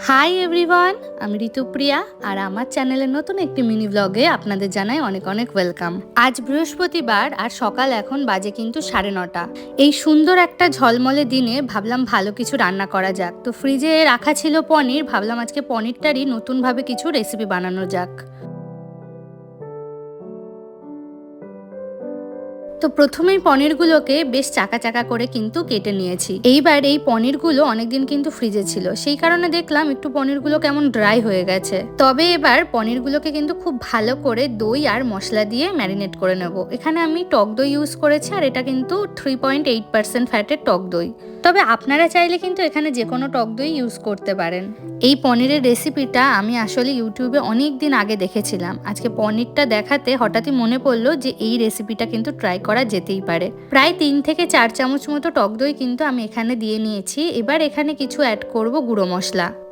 Hi everyone, আমি ঋতুপ্রিয়া আর আমার চ্যানেলের নতুন একটি মিনি ব্লগে আপনাদের জানাই অনেক অনেক ওয়েলকাম। আজ বৃহস্পতিবার আর সকাল এখন বাজে কিন্তু 9:30। এই সুন্দর একটা ঝলমলে দিনে ভাবলাম ভালো কিছু রান্না করা যাক। তো ফ্রিজে রাখা ছিল পনির, ভাবলাম আজকে পনিরটারই নতুনভাবে কিছু রেসিপি বানানো যাক। তো প্রথমেই পনিরগুলোকে বেশ চাকা চাকা করে কিন্তু কেটে নিয়েছি। এইবার এই পনিরগুলো অনেকদিন কিন্তু ফ্রিজে ছিল, সেই কারণে দেখলাম একটু পনিরগুলো কেমন ড্রাই হয়ে গেছে। তবে এবার পনিরগুলোকে কিন্তু খুব ভালো করে দই আর মশলা দিয়ে ম্যারিনেট করে নেব। এখানে আমি টক দই ইউজ করেছি আর এটা কিন্তু 3.8% ফ্যাটের টক দই। তবে আপনারা চাইলে কিন্তু এখানে যে কোনো টক দই ইউজ করতে পারেন। এই পনিরের রেসিপিটা আমি আসলে ইউটিউবে অনেক দিন আগে দেখেছিলাম। আজকে পনিরটা দেখাতে হঠাৎই মনে পড়লো যে এই রেসিপিটা কিন্তু ট্রাই করা যেতেই পারে। প্রায় 3 থেকে 4 চামচ মতো টক দই কিন্তু আমি এখানে দিয়ে নিয়েছি। এবার এখানে কিছু অ্যাড করব গুঁড়ো মশলা।